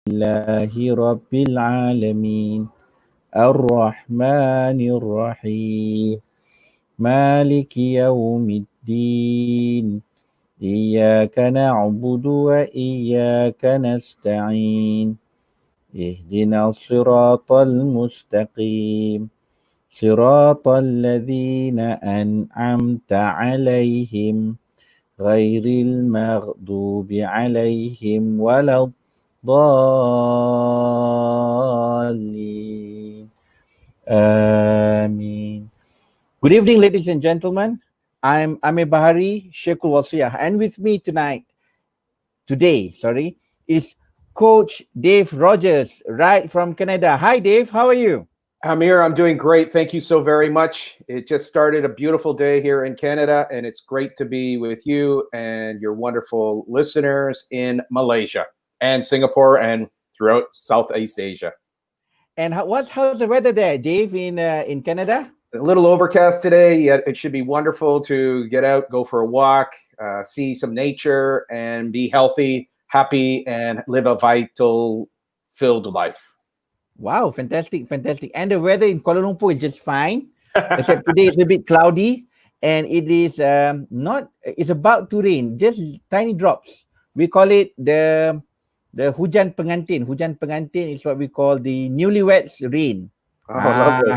لله رب العالمين الرحمن الرحيم مالك يوم الدين إياك نعبد وإياك نستعين اهدنا الصراط المستقيم صراط الذين أنعمت عليهم غير المغضوب عليهم ولا الضالين آمين. Good evening, ladies and gentlemen. I'm Amir Bahari, Sheikhul Wasiyah, and with me today, is Coach Dave Rogers, right from Canada. Hi, Dave. How are you? Amir, I'm doing great. Thank you so very much. It just started a beautiful day here in Canada, and it's great to be with you and your wonderful listeners in Malaysia and Singapore and throughout Southeast Asia. And how's the weather there, Dave, in Canada? A little overcast today, yet it should be wonderful to get out, go for a walk, see some nature, and be healthy, happy, and live a vital-filled life. Wow, fantastic. And the weather in Kuala Lumpur is just fine, except today it's a bit cloudy, and it is it's about to rain, just tiny drops. We call it the hujan pengantin. Hujan pengantin is what we call the newlyweds rain. Oh, lovely.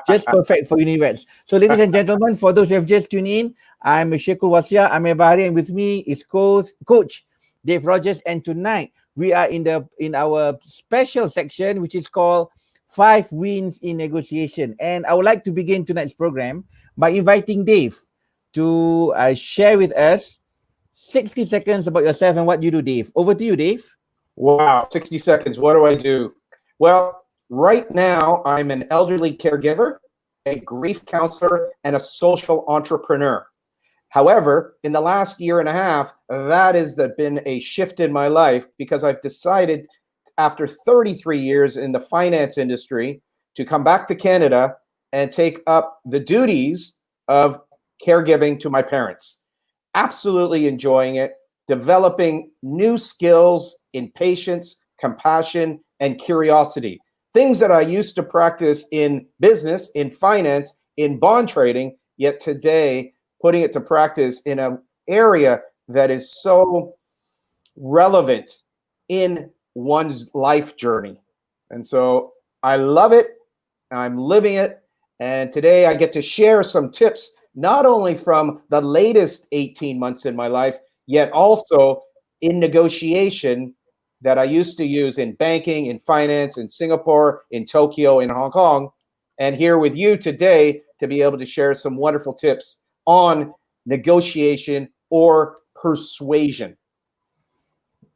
Just perfect for newlyweds. So, ladies and gentlemen, for those who have just tuned in, I'm Sheikhul Wasiyah, Amir Bahari, and with me is Coach Dave Rogers, and tonight we are in our special section, which is called 5 Wins in Negotiation. And I would like to begin tonight's program by inviting Dave to share with us 60 seconds about yourself and what you do, Dave. Over to you, Dave. Wow, 60 seconds. What do I do? Well, right now, I'm an elderly caregiver, a grief counselor, and a social entrepreneur. However, in the last year and a half, that has been a shift in my life because I've decided after 33 years in the finance industry to come back to Canada and take up the duties of caregiving to my parents. Absolutely enjoying it, developing new skills in patience, compassion, and curiosity. Things that I used to practice in business, in finance, in bond trading, yet today putting it to practice in an area that is so relevant in one's life journey. And so I love it. I'm living it. And today I get to share some tips, not only from the latest 18 months in my life, yet also in negotiation that I used to use in banking, in finance, in Singapore, in Tokyo, in Hong Kong, and here with you today to be able to share some wonderful tips on negotiation or persuasion.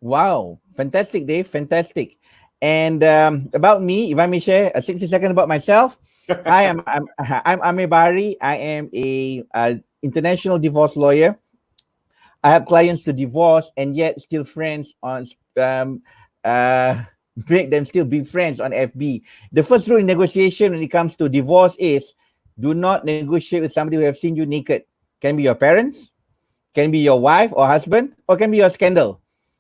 Wow, fantastic, Dave, fantastic. And about me, if I may share a 60 seconds about myself, I'm Amir Bahari. I am a international divorce lawyer. I have clients to divorce and yet still friends on make them still be friends on FB. The first rule in negotiation when it comes to divorce is do not negotiate with somebody who have seen you naked. Can be your parents, can be your wife or husband, or can be your scandal.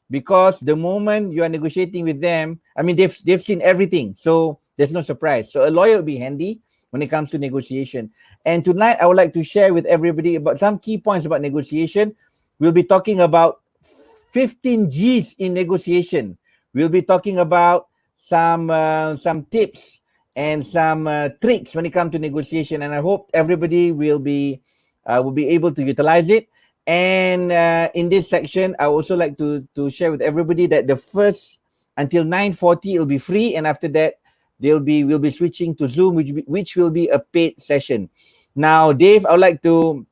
Because the moment you are negotiating with them, I mean, they've seen everything. So there's no surprise. So a lawyer will be handy when it comes to negotiation. And tonight, I would like to share with everybody about some key points about negotiation. We'll be talking about 15 G's in negotiation. We'll be talking about some tips and some tricks when it comes to negotiation. And I hope everybody will be able to utilize it. And in this section, I also like to share with everybody that the first until 9:40 it will be free, and after that, we'll be switching to Zoom, which will be a paid session. Now, Dave, I would like to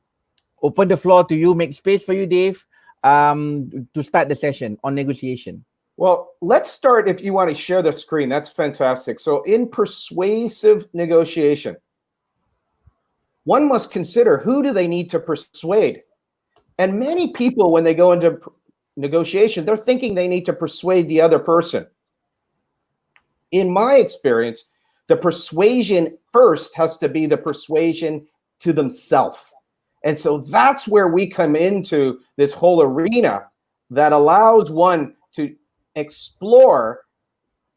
open the floor to you, make space for you, Dave, to start the session on negotiation. Well, let's start if you want to share the screen. That's fantastic. So in persuasive negotiation, one must consider who do they need to persuade. And many people, when they go into negotiation, they're thinking they need to persuade the other person. In my experience, the persuasion first has to be the persuasion to themselves. And so that's where we come into this whole arena that allows one to explore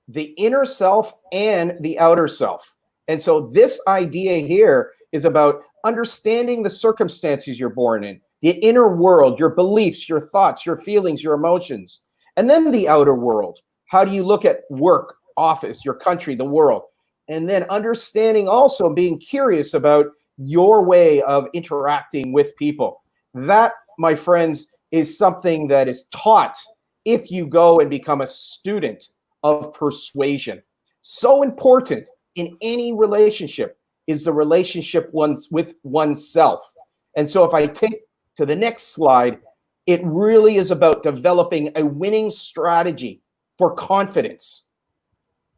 the inner self and the outer self. And so this idea here is about understanding the circumstances you're born in, the inner world, your beliefs, your thoughts, your feelings, your emotions, and then the outer world. How do you look at work, office, your country, the world? And then understanding also being curious about your way of interacting with people. That, my friends, is something that is taught if you go and become a student of persuasion. So important in any relationship is the relationship with oneself. And so if I take to the next slide, it really is about developing a winning strategy for confidence,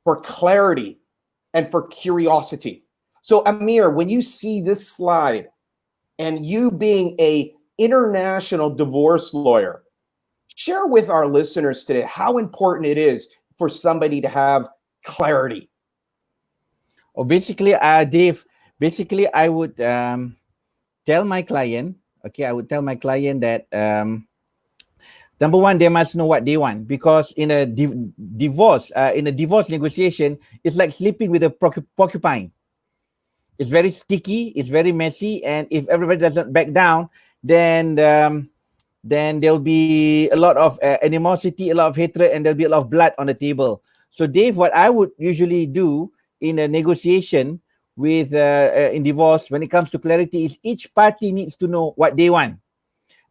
for clarity, and for curiosity. So Amir, when you see this slide and you being a international divorce lawyer, share with our listeners today how important it is for somebody to have clarity. Oh, basically, Dave, basically, I would tell my client, I would tell my client that number one, they must know what they want, because in a divorce negotiation, it's like sleeping with a porcupine. It's very sticky, it's very messy, and if everybody doesn't back down, then there'll be a lot of animosity, a lot of hatred, and there'll be a lot of blood on the table. So, Dave, what I would usually do in a negotiation with in divorce, when it comes to clarity, is each party needs to know what they want,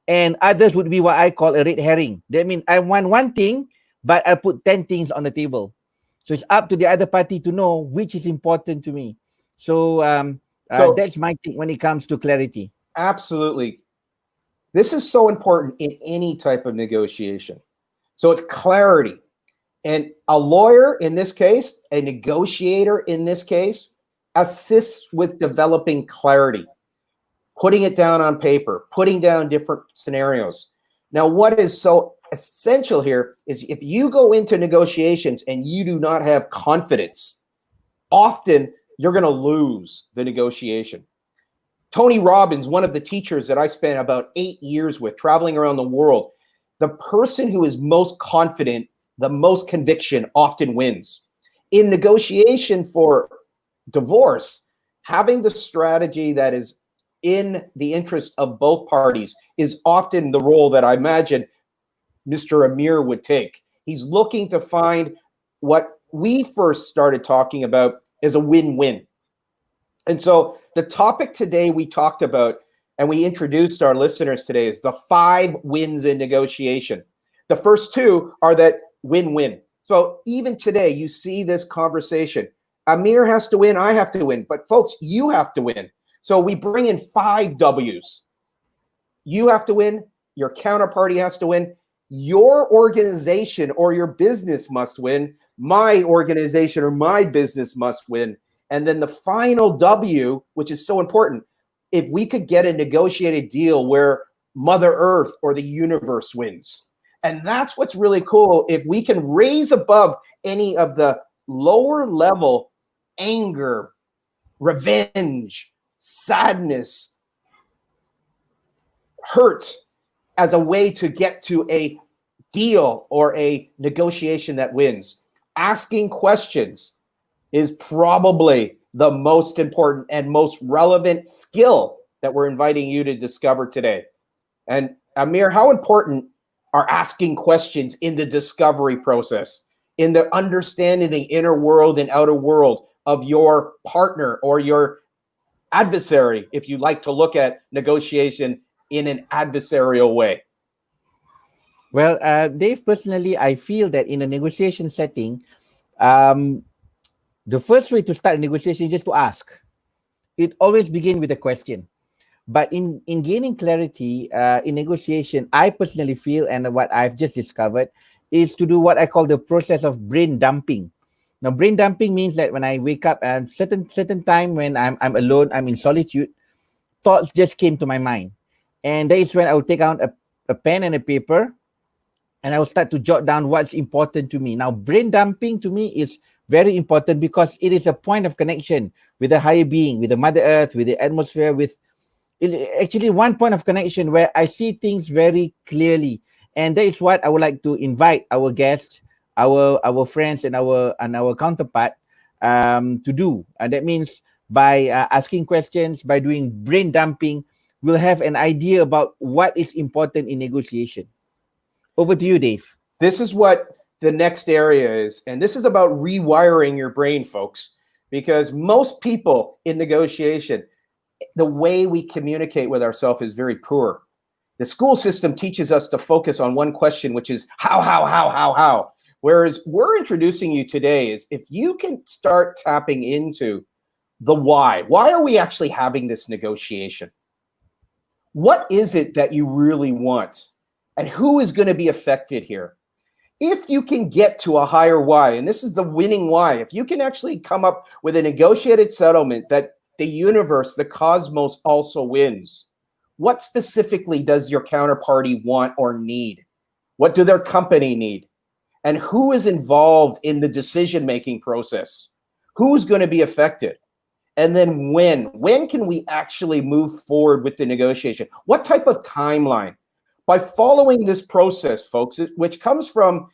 and others would be what I call a red herring. That means I want one thing, but I put 10 things on the table. So it's up to the other party to know which is important to me. So that's my thing when it comes to clarity. Absolutely. This is so important in any type of negotiation. So it's clarity. And a lawyer in this case, a negotiator in this case, assists with developing clarity, putting it down on paper, putting down different scenarios. Now, what is so essential here is if you go into negotiations and you do not have confidence, often you're going to lose the negotiation. Tony Robbins, one of the teachers that I spent about 8 years with, traveling around the world, the person who is most confident, the most conviction, often wins. In negotiation for divorce, having the strategy that is in the interest of both parties is often the role that I imagine Mr. Amir would take. He's looking to find what we first started talking about as a win-win. And so the topic today we talked about and we introduced our listeners today is the 5 wins in negotiation. The first 2 are that win-win. So even today, you see this conversation. Amir has to win, I have to win. But folks, you have to win. So we bring in 5 W's. You have to win, your counterparty has to win, your organization or your business must win, my organization or my business must win. And then the final W, which is so important, if we could get a negotiated deal where Mother Earth or the universe wins. And that's what's really cool. If we can raise above any of the lower level anger, revenge, sadness, hurt as a way to get to a deal or a negotiation that wins. Asking questions is probably the most important and most relevant skill that we're inviting you to discover today. And Amir, how important are asking questions in the discovery process, in the understanding the inner world and outer world of your partner or your adversary, if you like to look at negotiation in an adversarial way? Well, Dave, personally, I feel that in a negotiation setting, the first way to start a negotiation is just to ask. It always begins with a question. But in gaining clarity in negotiation, I personally feel, and what I've just discovered, is to do what I call the process of brain dumping. Now, brain dumping means that when I wake up at certain time when I'm alone, I'm in solitude, thoughts just came to my mind. And that is when I will take out a pen and a paper, and I will start to jot down what's important to me. Now, brain dumping to me is very important because it is a point of connection with the higher being, with the Mother Earth, with the atmosphere, with actually one point of connection where I see things very clearly. And that is what I would like to invite our guests our friends and our counterpart to do. And that means by asking questions, by doing brain dumping, we'll have an idea about what is important in negotiation. Over to you, Dave. This is what the next area is. And this is about rewiring your brain, folks, because most people in negotiation, the way we communicate with ourselves is very poor. The school system teaches us to focus on one question, which is how. Whereas we're introducing you today is if you can start tapping into the why. Why are we actually having this negotiation? What is it that you really want? And who is going to be affected here? If you can get to a higher why, and this is the winning why, if you can actually come up with a negotiated settlement that the universe, the cosmos also wins, what specifically does your counterparty want or need? What do their company need? And who is involved in the decision-making process? Who's going to be affected? And then when? When can we actually move forward with the negotiation? What type of timeline? By following this process, folks, which comes from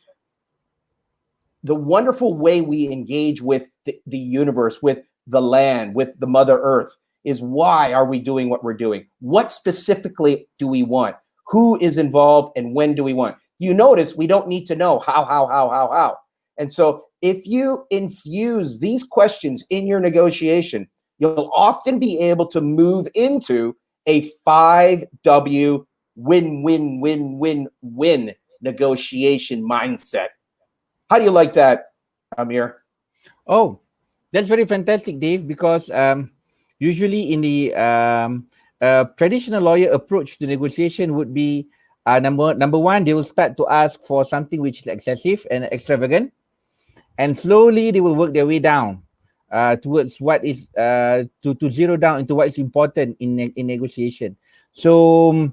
the wonderful way we engage with the universe, with the land, with the Mother Earth, is why are we doing what we're doing? What specifically do we want? Who is involved and when do we want? You notice we don't need to know how. And so if you infuse these questions in your negotiation, you'll often be able to move into a 5W win-win-win-win-win negotiation mindset. How do you like that, Amir? Oh, that's very fantastic, Dave, because usually in the traditional lawyer approach to negotiation would be number one, they will start to ask for something which is excessive and extravagant, and slowly they will work their way down towards what is to zero down into what is important in negotiation. So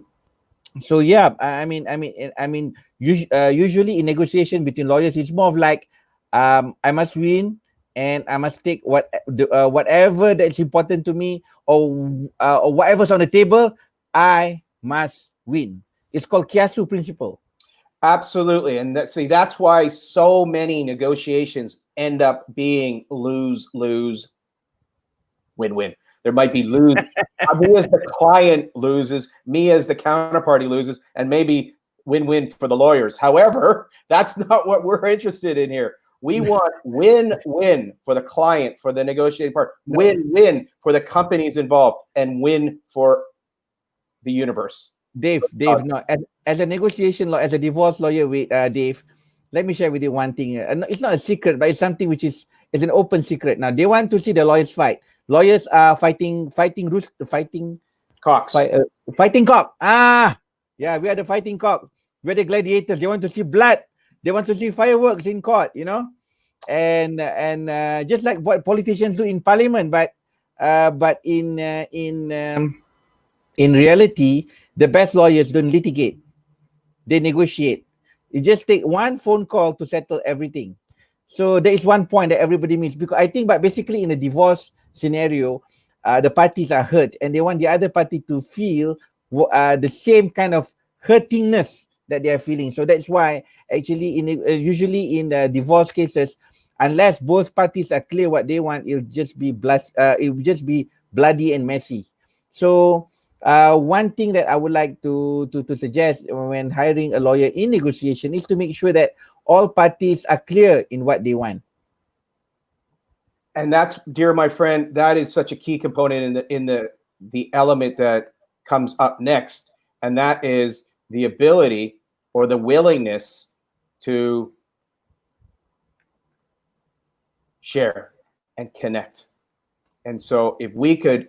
yeah, I mean, usually in negotiation between lawyers, it's more of like I must win and I must take whatever that's important to me or whatever's on the table. I must win. It's called Kiasu principle. Absolutely. And that's why so many negotiations end up being lose, win. There might be lose. Me as the client loses, me as the counterparty loses, and maybe win-win for the lawyers. However, that's not what we're interested in here. We want win-win for the client, for the negotiating part, win-win for the companies involved, and win for the universe. Dave, no. As a negotiation law, as a divorce lawyer, Dave, let me share with you one thing. It's not a secret, but it's something which is an open secret. Now they want to see the lawyers fight. Lawyers are fighting cocks. Fighting cock. Yeah, we are the fighting cock. We're the gladiators. They want to see blood. They want to see fireworks in court. You know, and just like what politicians do in parliament, but in reality, the best lawyers don't litigate. They negotiate. You just take one phone call to settle everything. So there is one point that everybody means, because I think, but basically in a divorce scenario, the parties are hurt and they want the other party to feel the same kind of hurtingness that they are feeling. So that's why actually usually in divorce cases, unless both parties are clear what they want, it'll just be bloody and messy. So one thing that I would like to suggest when hiring a lawyer in negotiation is to make sure that all parties are clear in what they want. And that's, dear my friend, that is such a key component in the element that comes up next, and that is the ability or the willingness to share and connect. And so if we could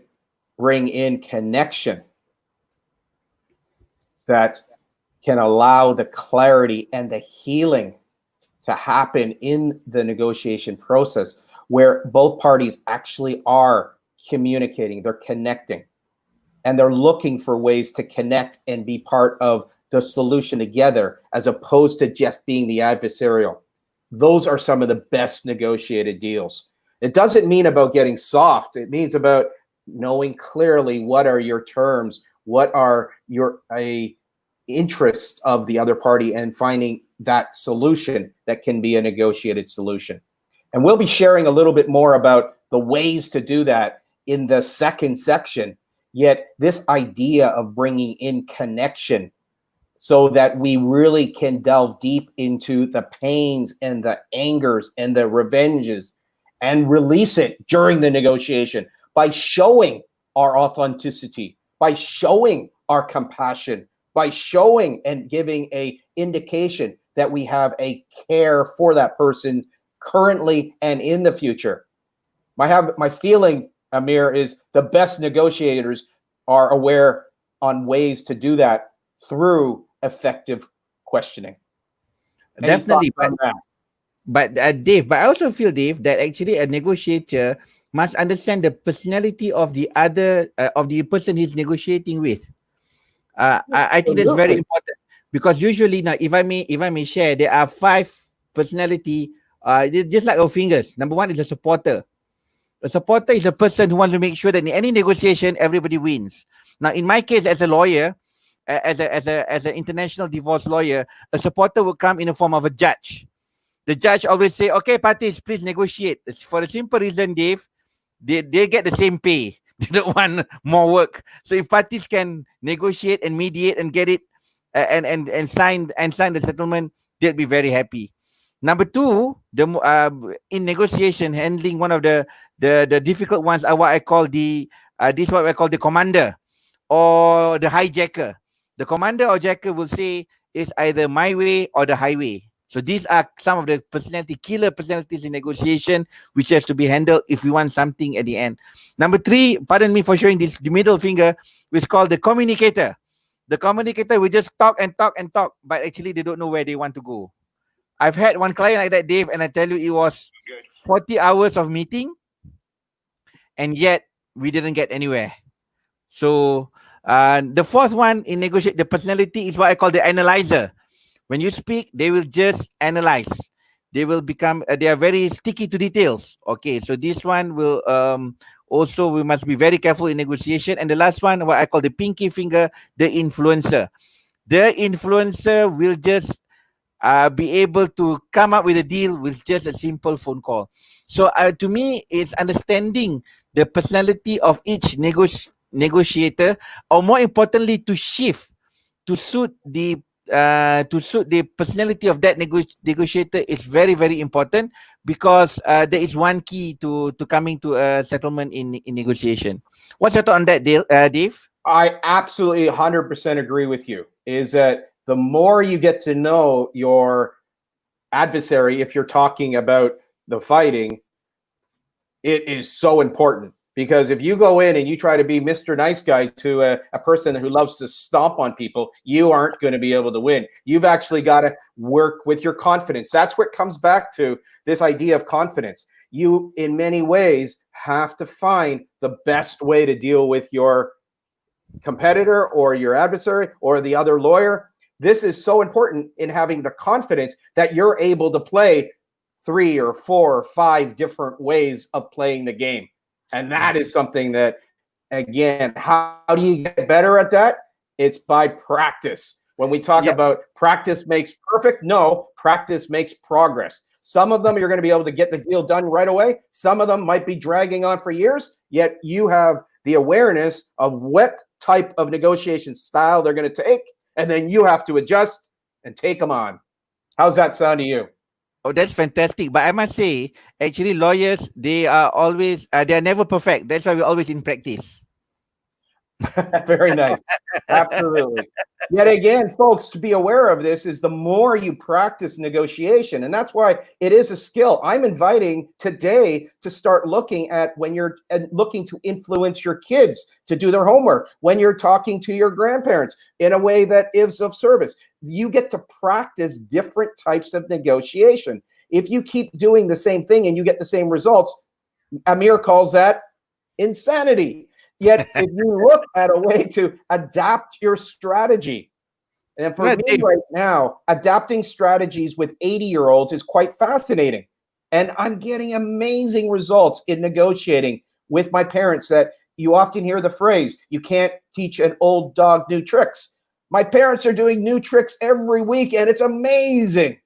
bring in connection that can allow the clarity and the healing to happen in the negotiation process, where both parties actually are communicating, they're connecting, and they're looking for ways to connect and be part of the solution together, as opposed to just being the adversarial. Those are some of the best negotiated deals. It doesn't mean about getting soft. It means about knowing clearly what are your terms, what are your interests of the other party and finding that solution that can be a negotiated solution. And we'll be sharing a little bit more about the ways to do that in the second section. Yet this idea of bringing in connection so that we really can delve deep into the pains and the angers and the revenges and release it during the negotiation by showing our authenticity, by showing our compassion, by showing and giving a indication that we have a care for that person currently and in the future. My feeling, Amir, is the best negotiators are aware on ways to do that through effective questioning. Definitely. But Dave, but I also feel, Dave, that actually a negotiator must understand the personality of the other, of the person he's negotiating with. I think that's very important, because usually now, if I may share, there are 5 personality, just like our fingers. Number 1 is a supporter. A supporter is a person who wants to make sure that in any negotiation, everybody wins. Now, in my case, as a lawyer, as an international divorce lawyer, a supporter will come in the form of a judge. The judge always say, okay, parties, please negotiate. It's for a simple reason, Dave, they get the same pay. They don't want more work. So if parties can negotiate and mediate and get it and sign the settlement, they'll be very happy. Number 2, in negotiation, handling one of the difficult ones are what I call the commander or the hijacker. The commander or jacker will say it's either my way or the highway. So these are some of the killer personalities in negotiation, which has to be handled if we want something at the end. Number 3, pardon me for showing this, the middle finger, which is called the communicator. The communicator will just talk and talk and talk, but actually they don't know where they want to go. I've had one client like that, Dave, and I tell you it was 40 hours of meeting, and yet we didn't get anywhere. So the 4th one in negotiate, the personality is what I call the analyzer. When you speak, they will just analyze. They will become, they are very sticky to details. Okay, so this one will also, we must be very careful in negotiation. And the last one, what I call the pinky finger, the influencer. The influencer will just be able to come up with a deal with just a simple phone call. So to me, it's understanding the personality of each negotiator, or more importantly, to shift to suit the personality of that negotiator is very, very important, because there is one key to coming to a settlement in negotiation. What's your thought on that, Dave? I absolutely 100% agree with you, is that the more you get to know your adversary, if you're talking about the fighting, it is so important. Because if you go in and you try to be Mr. Nice Guy to a person who loves to stomp on people, you aren't going to be able to win. You've actually got to work with your confidence. That's what comes back to this idea of confidence. You, in many ways, have to find the best way to deal with your competitor or your adversary or the other lawyer. This is so important in having the confidence that you're able to play 3 or 4 or 5 different ways of playing the game. And that is something that, again, how do you get better at that? It's by practice. When we talk about practice makes perfect, no, practice makes progress. Some of them you're going to be able to get the deal done right away. Some of them might be dragging on for years, yet you have the awareness of what type of negotiation style they're going to take, and then you have to adjust and take them on. How's that sound to you? Oh, that's fantastic. But I must say, actually, lawyers, they are always, they are never perfect. That's why we're always in practice. Very nice. Absolutely. Yet again, folks, to be aware of this is the more you practice negotiation, and that's why it is a skill. I'm inviting today to start looking at when you're looking to influence your kids to do their homework, when you're talking to your grandparents in a way that is of service. You get to practice different types of negotiation. If you keep doing the same thing and you get the same results, Amir calls that insanity. Yet, if you look at a way to adapt your strategy, and for me right now, adapting strategies with 80-year-olds is quite fascinating. And I'm getting amazing results in negotiating with my parents. That you often hear the phrase, you can't teach an old dog new tricks. My parents are doing new tricks every week and it's amazing.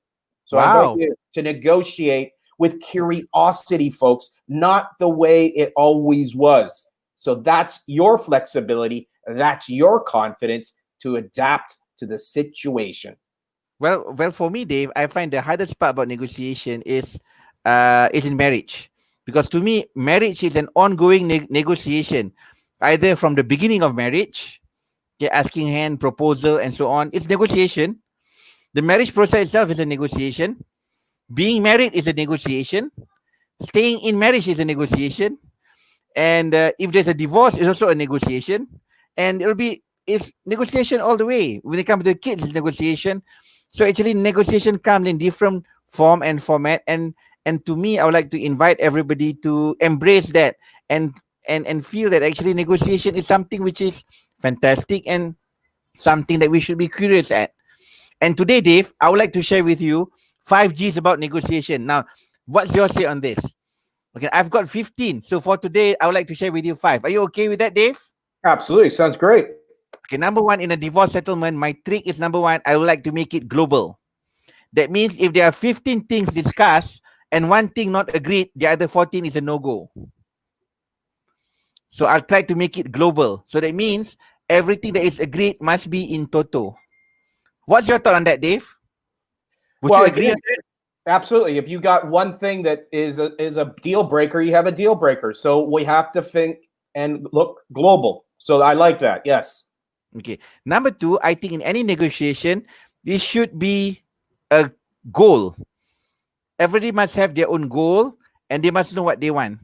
So I Wow. invite you to negotiate with curiosity, folks, not the way it always was. So that's your flexibility. That's your confidence to adapt to the situation. Well, for me, Dave, I find the hardest part about negotiation is in marriage, because to me, marriage is an ongoing negotiation, either from the beginning of marriage, okay, asking hand, proposal, and so on. It's negotiation. The marriage process itself is a negotiation. Being married is a negotiation. Staying in marriage is a negotiation. And if there's a divorce, it's also a negotiation. And it's negotiation all the way. When it comes to the kids, it's negotiation. So actually, negotiation comes in different form and format. And to me, I would like to invite everybody to embrace that and feel that actually negotiation is something which is fantastic and something that we should be curious at. And today, Dave, I would like to share with you 5 Gs about negotiation. Now, what's your say on this? Okay, I've got 15. So for today, I would like to share with you 5. Are you okay with that, Dave? Absolutely. Sounds great. Okay, number 1, in a divorce settlement, my trick is number 1, I would like to make it global. That means if there are 15 things discussed and one thing not agreed, the other 14 is a no-go. So I'll try to make it global. So that means everything that is agreed must be in toto. What's your thought on that, Dave? Would you agree on that? Absolutely. If you got one thing that is a deal breaker, you have a deal breaker. So we have to think and look global. So I like that. Yes. Okay. Number 2, I think in any negotiation, there should be a goal. Everybody must have their own goal and they must know what they want.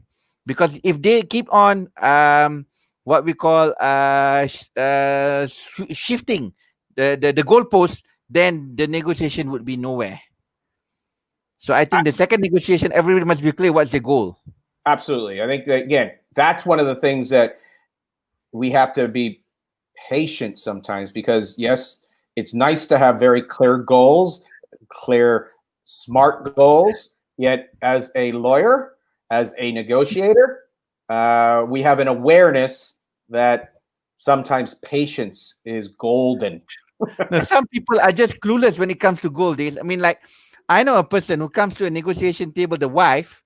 Because if they keep on what we call shifting the goalpost, then the negotiation would be nowhere. So I think the second negotiation, everybody must be clear what's the goal. Absolutely. I think that, again, that's one of the things that we have to be patient sometimes, because yes, it's nice to have very clear goals, clear, smart goals. Yet as a lawyer, as a negotiator, we have an awareness that sometimes patience is golden. Now, some people are just clueless when it comes to goal, Dave. I mean, like, I know a person who comes to a negotiation table, the wife,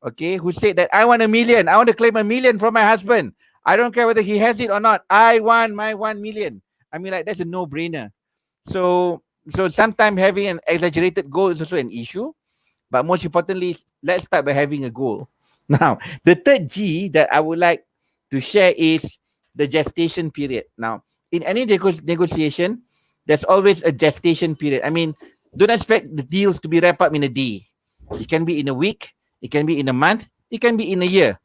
okay, who said that I want $1 million. I want to claim $1 million from my husband. I don't care whether he has it or not. I want my 1 million. I mean, like, that's a no-brainer. So sometimes having an exaggerated goal is also an issue. But most importantly, let's start by having a goal. Now, the third G that I would like to share is the gestation period. Now, in any negotiation, there's always a gestation period. I mean, don't expect the deals to be wrapped up in a day. It can be in a week, it can be in a month, it can be in a year.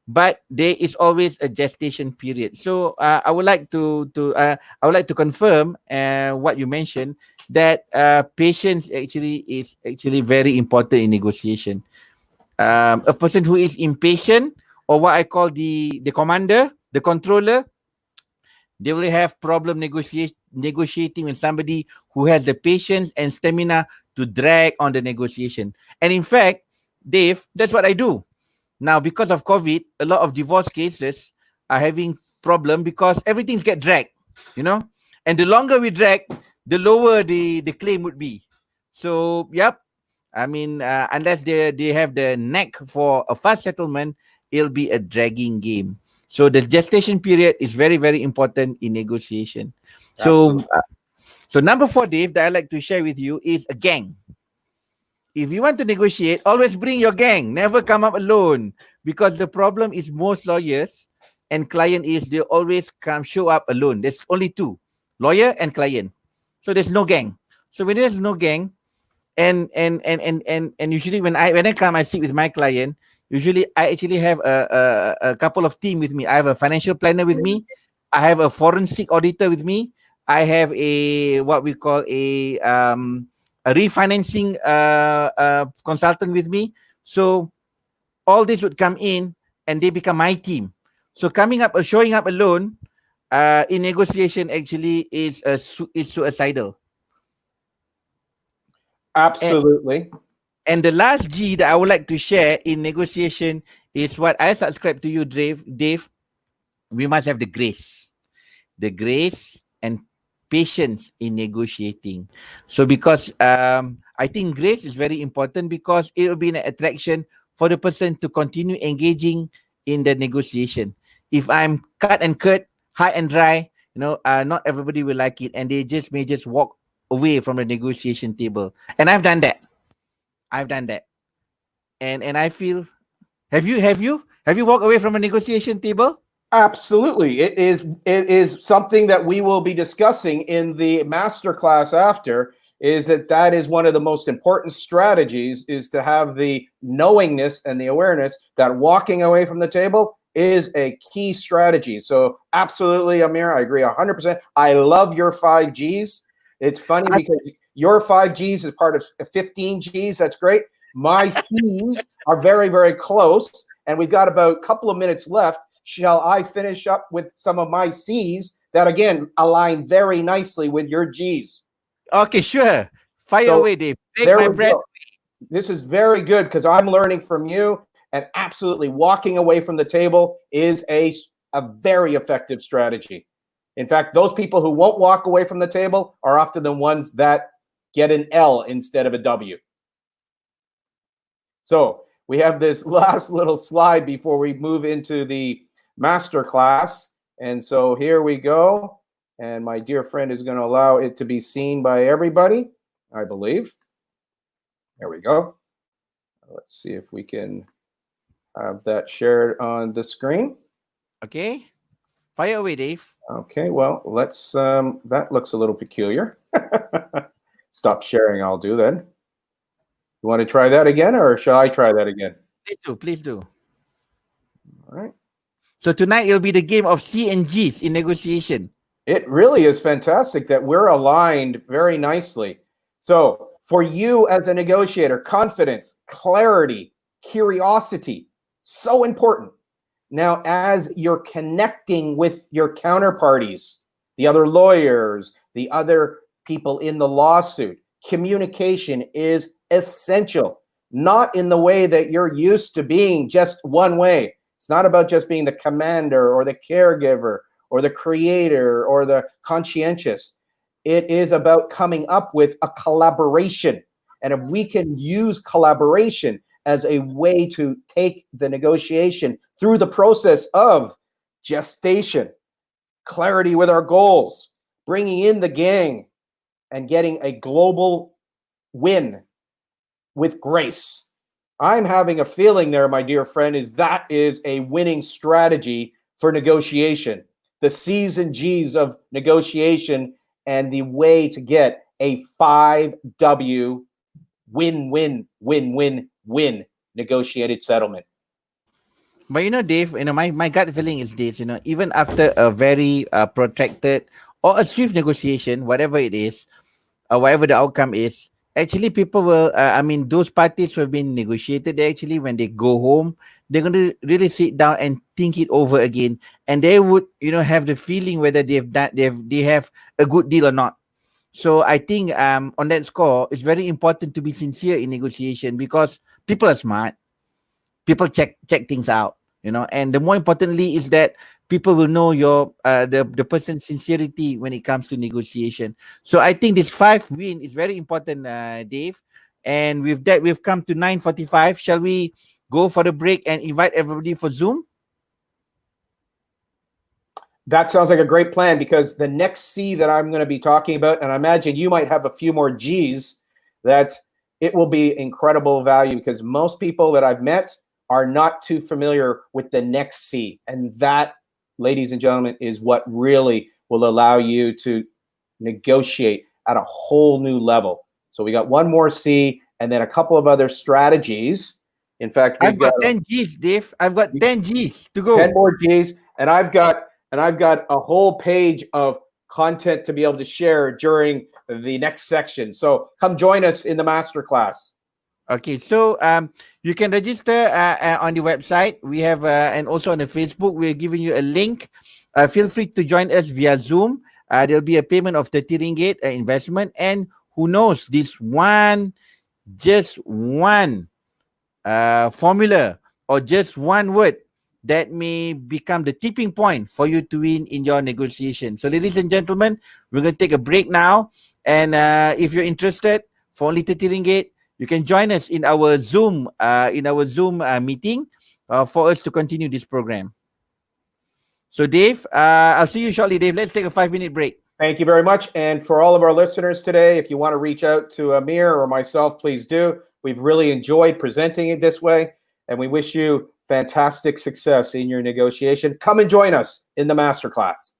But there is always a gestation period. So I would like to confirm what you mentioned, that patience is actually very important in negotiation. A person who is impatient, or what I call the commander, the controller, they will have problem negotiating with somebody who has the patience and stamina to drag on the negotiation. And in fact, Dave, that's what I do. Now, because of COVID, a lot of divorce cases are having problem because everything's get dragged, you know? And the longer we drag, the lower the claim would be. So, yep. I mean, unless they have the knack for a fast settlement, it'll be a dragging game. So the gestation period is very, very important in negotiation. So, so number 4, Dave, that I like to share with you is a gang. If you want to negotiate, always bring your gang. Never come up alone, because the problem is most lawyers and client is they always show up alone. There's only 2, lawyer and client. So there's no gang. So when there's no gang, and usually when I come, I sit with my client. Usually, I actually have a couple of team with me. I have a financial planner with me. I have a forensic auditor with me. I have a what we call a refinancing consultant with me. So all this would come in, and they become my team. So showing up alone in negotiation actually is suicidal. Absolutely. And the last G that I would like to share in negotiation is what I subscribe to you, Dave. We must have the grace and patience in negotiating. So because I think grace is very important because it will be an attraction for the person to continue engaging in the negotiation. If I'm cut and cut, high and dry, not everybody will like it, and they may just walk away from the negotiation table. And I've done that. And I feel, have you walked away from a negotiation table? Absolutely. It is something that we will be discussing in the masterclass after, is that is one of the most important strategies, is to have the knowingness and the awareness that walking away from the table is a key strategy. So absolutely, Amir, I agree 100%. I love your 5 Gs. It's funny because your 5 Gs is part of 15 Gs. That's great. My Cs are very, very close, and we've got about a couple of minutes left. Shall I finish up with some of my C's that, again, align very nicely with your G's? Okay, sure. Fire away, Dave. Take my breath. This is very good because I'm learning from you, and absolutely walking away from the table is a very effective strategy. In fact, those people who won't walk away from the table are often the ones that get an L instead of a W. So we have this last little slide before we move into the masterclass. And so here we go. And my dear friend is going to allow it to be seen by everybody, I believe. There we go. Let's see if we can have that shared on the screen. Okay. Fire away, Dave. Okay, well, let's, that looks a little peculiar. Stop sharing, I'll do then. You want to try that again, or shall I try that again? Please do. All right. So tonight it'll be the game of C and G's in negotiation. It really is fantastic that we're aligned very nicely. So for you as a negotiator, confidence, clarity, curiosity, so important. Now, as you're connecting with your counterparties, the other lawyers, the other people in the lawsuit, communication is essential, not in the way that you're used to being just one way. It's not about just being the commander or the caregiver or the creator or the conscientious. It is about coming up with a collaboration. And if we can use collaboration as a way to take the negotiation through the process of gestation, clarity with our goals, bringing in the gang, and getting a global win with grace. I'm having a feeling there, my dear friend, that is a winning strategy for negotiation. The C's and G's of negotiation, and the way to get a 5W win-win-win-win-win negotiated settlement. But Dave, my gut feeling is this, even after a very protracted or a swift negotiation, whatever it is, or whatever the outcome is, actually people will, those parties who have been negotiated, actually, when they go home, they're going to really sit down and think it over again. And they would, have the feeling whether they have a good deal or not. So I think on that score, it's very important to be sincere in negotiation, because people are smart. People check things out, and the more importantly is that people will know your the person's sincerity when it comes to negotiation. So I think this 5 win is very important, Dave. And with that, we've come to 9:45. Shall we go for the break and invite everybody for Zoom? That sounds like a great plan, because the next C that I'm going to be talking about, and I imagine you might have a few more G's, that it will be incredible value, because most people that I've met are not too familiar with the next C. And that, ladies and gentlemen, is what really will allow you to negotiate at a whole new level. So we got one more C and then a couple of other strategies. In fact, I've got 10 G's, Dave. I've got 10 G's to go. 10 more G's, and I've got a whole page of content to be able to share during the next section. So come join us in the masterclass. Okay, so you can register on the website. We have, and also on the Facebook, we're giving you a link. Feel free to join us via Zoom. There'll be a payment of 30 ringgit investment. And who knows, just one formula or just one word that may become the tipping point for you to win in your negotiation. So, ladies and gentlemen, we're going to take a break now. And if you're interested, for only 30 ringgit, you can join us in our Zoom meeting for us to continue this program. So, Dave, I'll see you shortly, Dave. Let's take a 5-minute break. Thank you very much. And for all of our listeners today, if you want to reach out to Amir or myself, please do. We've really enjoyed presenting it this way, and we wish you fantastic success in your negotiation. Come and join us in the masterclass.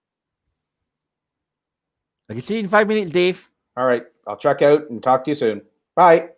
I can see you in 5 minutes, Dave. All right. I'll check out and talk to you soon. Bye.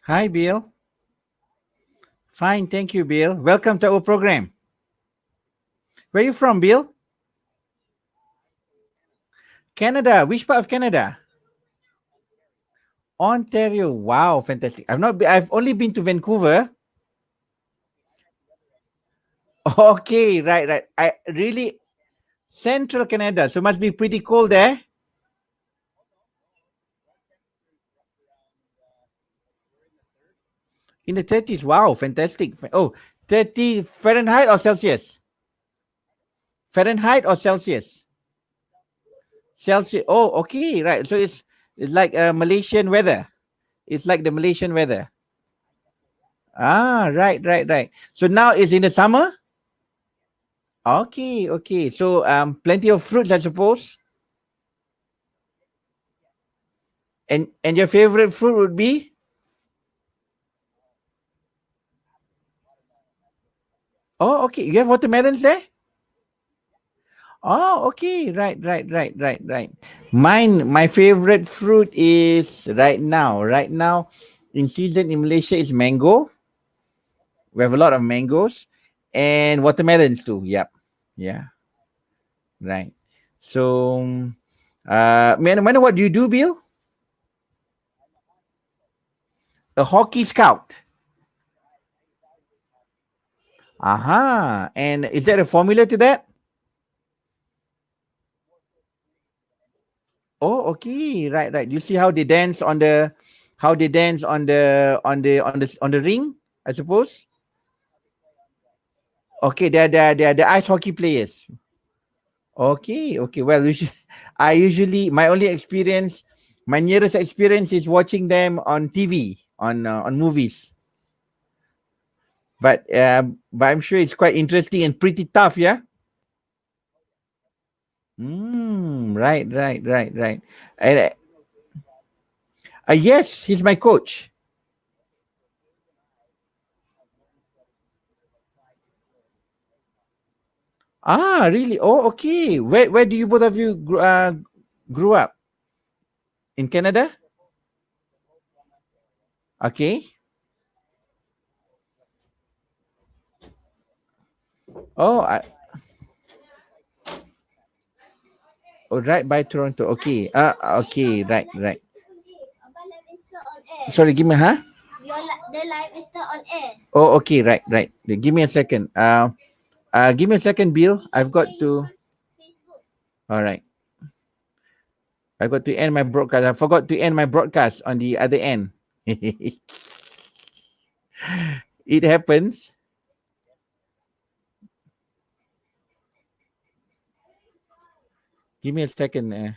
Hi, Bill. Fine, thank you, Bill. Welcome to our program. Where are you from, Bill? Canada. Which part of Canada? Ontario. Wow, fantastic. I've only been to Vancouver. Okay, right. I really central Canada, so must be pretty cold there. In the 30s. Wow, fantastic. Oh, 30 Fahrenheit or Celsius? Fahrenheit or Celsius? Celsius. Oh, okay, right. So it's like Malaysian weather. It's like the Malaysian weather. Ah, right. So now it's in the summer? Okay. So plenty of fruits, I suppose. And your favorite fruit would be? Oh, okay. You have watermelons there? Oh, okay. Right. My favorite fruit is right now. Right now, in season in Malaysia is mango. We have a lot of mangoes and watermelons too. Yep. Yeah. Right. So, man, what do you do, Bill? A hockey scout. Aha. And is there a formula to that? Oh, okay. Right. You see how they dance on the ring, I suppose. Okay, they're the ice hockey players. Okay. Well, my only experience, my nearest experience is watching them on TV, on movies. But I'm sure it's quite interesting and pretty tough, yeah. Right. And Yes, he's my coach. Ah, really? Oh, okay. Where do you both of you grew up? In Canada? Okay. Oh, right by Toronto. Okay. Okay. Right. Sorry, give me, huh? The live is still on air. Oh, okay. Right. Give me a second. Give me a second, Bill. I've got to. All right. I got to end my broadcast. I forgot to end my broadcast on the other end. It happens. Give me a second.